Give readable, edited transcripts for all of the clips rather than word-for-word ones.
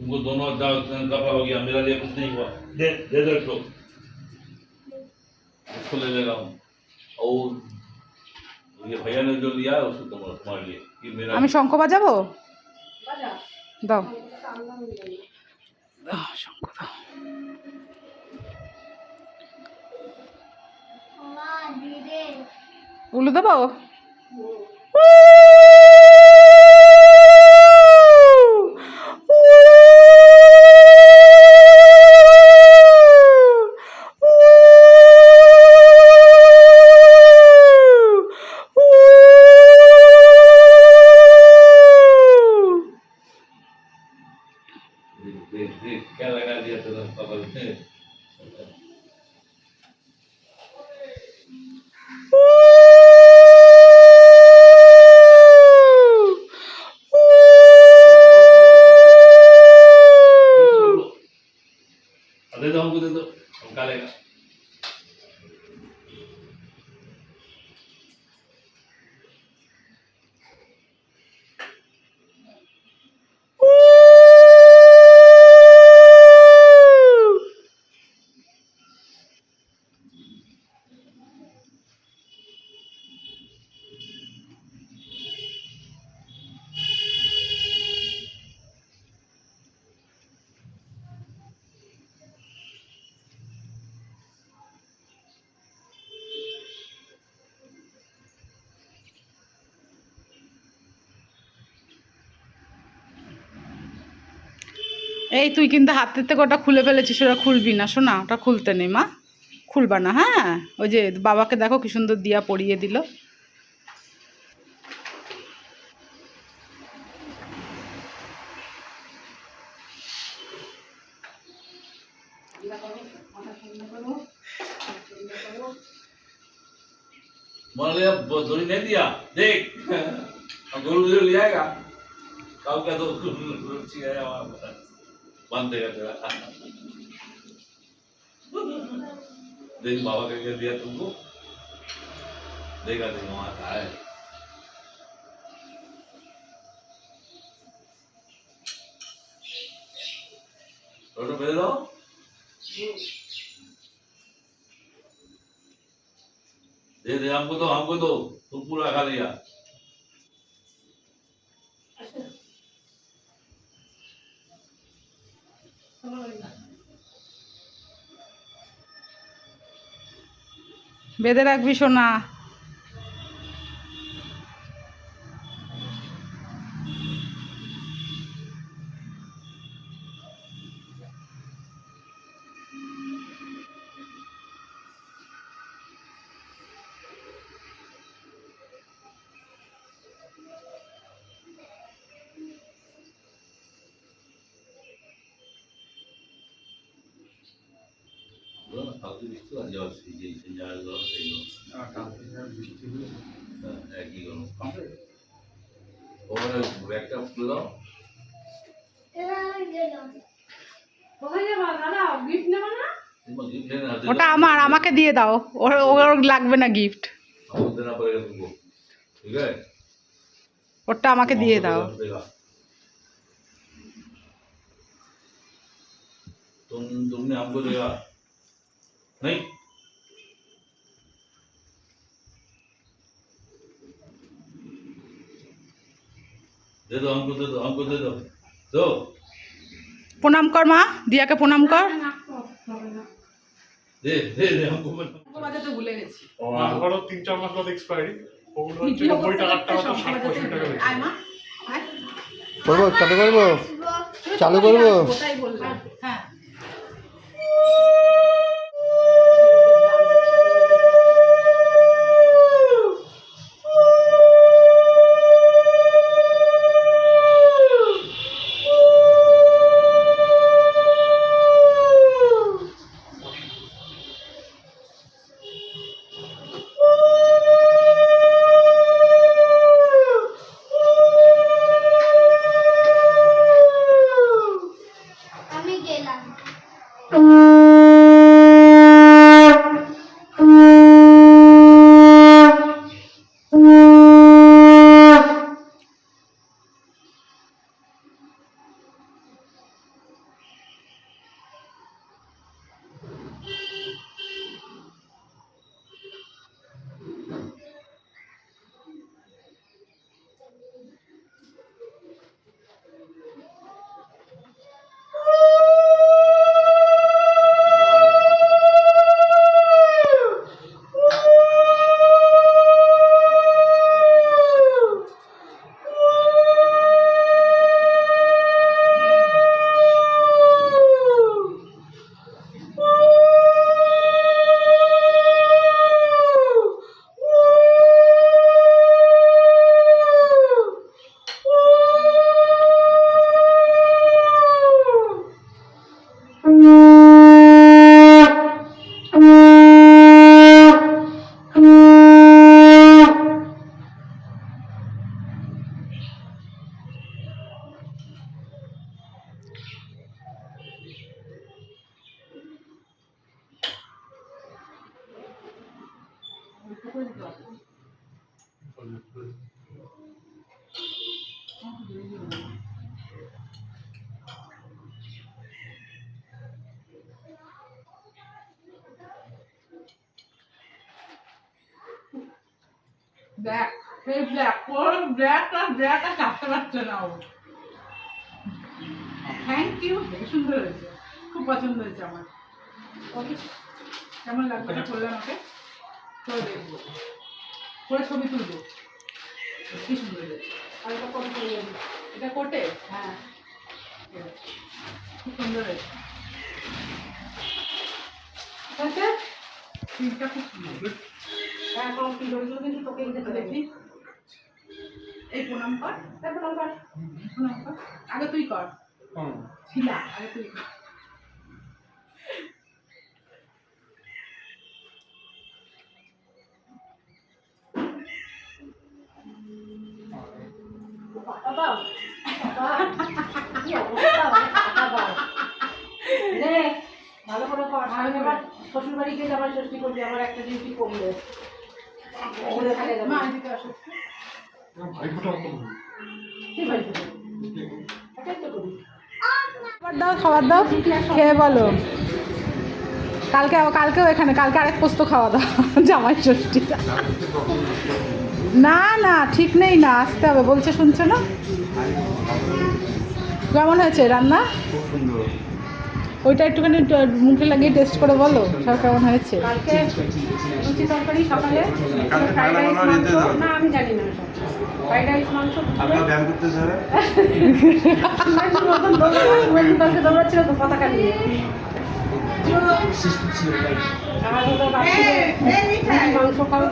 तुमको दोनों दफा हो गया, मेरा लिए कुछ नहीं हुआ। दे दे दो इसको, इसको ले ले रहा हूँ। और ये भैया ने जो लिया है उसको तुम्हारे लिए कि मेरा। আমি শঙ্খ বাজাবো, দাও শঙ্খ দাও। উলু দেবো। क्या लगा दिया तेरा पापा ने? दे दो हमको, दे दो, हम खा लेगा। এই তুই কিন্তু হাতের থেকে ওটা খুলে ফেলেছিস, ওটা খুলবি না শোনা, ওটা খুলতে নেই মা, খুলবা না। হ্যাঁ ওই যে বাবাকে দেখো কি সুন্দর দিয়া পরিয়ে দিল। मान लिया धोनी नहीं दिया, देख हम गोलू जो ले आएगा कब क्या तो रुचि है हमारा बंद देगा तेरा। देख बाबा का क्या दिया तुमको, देखा देखो वहां था है। फोटो भेज दो, दे दे हमको तो तुम पूरा खा लिया। বেঁধে রাখবি সোনা। কালকে বৃষ্টি আর যাওয়া সেই সেঞ্জার গরম সেই একই গরম। ওখানে ব্যাগটা খুলে দাও। ওটা আমার, আমাকে দিয়ে দাও, ওর লাগবে না গিফট, हमको देना पड़ेगा तुमको, ठीक है? ওটা আমাকে দিয়ে দাও। तुमने हमको देगा नहीं? दे दो हमको, दे दो हमको, दे दो दो। প্রণাম কর মা, দিয়াকে প্রণাম কর। दे दे दे हमको বাজাতে ভুলে গেছি। আরো 3-4 মাস বাদ এক্সপায়ারি, ওগুলো হচ্ছে 90 টাকার টাকা তো 60-65 টাকা বেশি। আয় মা আয়, করবো, চালু করবো, চালু করবো। ওটাই বললাম। হ্যাঁ আমি গেলাম। ব্ল্যাক সেই ব্ল্যাক ওর ব্ল্যাক আর কাটতে পারছে না ও থ্যাংক ইউ সুন্দর হয়েছে খুব পছন্দ হয়েছে আমার ওকে কেমন লাগবে এটা করলাম ওকে করে দেখবো করে ছবি তুলবো কি সুন্দর হয়েছে আর এটা কোটে করে যাবি এটা কোটে হ্যাঁ খুব সুন্দর হয়েছে ঠিক আছে তিনটা খুব সুন্দর এখন কি হয়েছিল কিন্তু তোকে দেখতে দেখি এই প্রণাম কর প্রণাম কর আগে তুই কর শিলা আগে তুই কর ভালো করে কর সামনে আবার শ্বশুর বাড়ি গিয়ে আমার ষষ্ঠী করবি আমার একটা ডিউটি কমবে মা এদিকে আসো খাবার দাও খেয়ে বলো কালকেও এখানে কালকে আরেক পোস্ত খাওয়া দাও জামাই ষষ্ঠী না না ঠিক নেই না আসতে হবে বলছে শুনছো না কেমন হয়েছে রান্না ওইটা একটুখানি মুখে লাগিয়ে টেস্ট করে বলো সব কেমন হয়েছে কালকে লুচি তরকারি সকালে ফ্রাইড রাইস মাংস না আমি জানি না ফ্রাইড রাইস মাংস কালকে দৌড়াচ্ছিল তো পতাকা নিয়ে মাংস খাও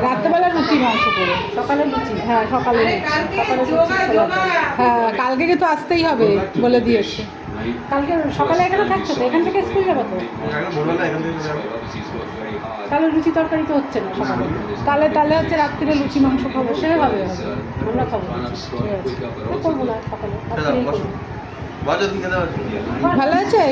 রাত্রেবেলা রুটি মাংস করে সকালে লুচি হ্যাঁ সকালে হ্যাঁ কালকে কিন্তু আসতেই হবে বলে দিয়েছে কালকে সকালে এখানে থাকছো তো এখান থেকে স্কুল যাবো তো তাহলে লুচি তরকারি তো হচ্ছে না সকালে তাহলে হচ্ছে রাত্রিরে লুচি মাংস খাবো সে হবে আমরা খাবো করবো না সকালে রাত্রেই করবো। ভালো আছে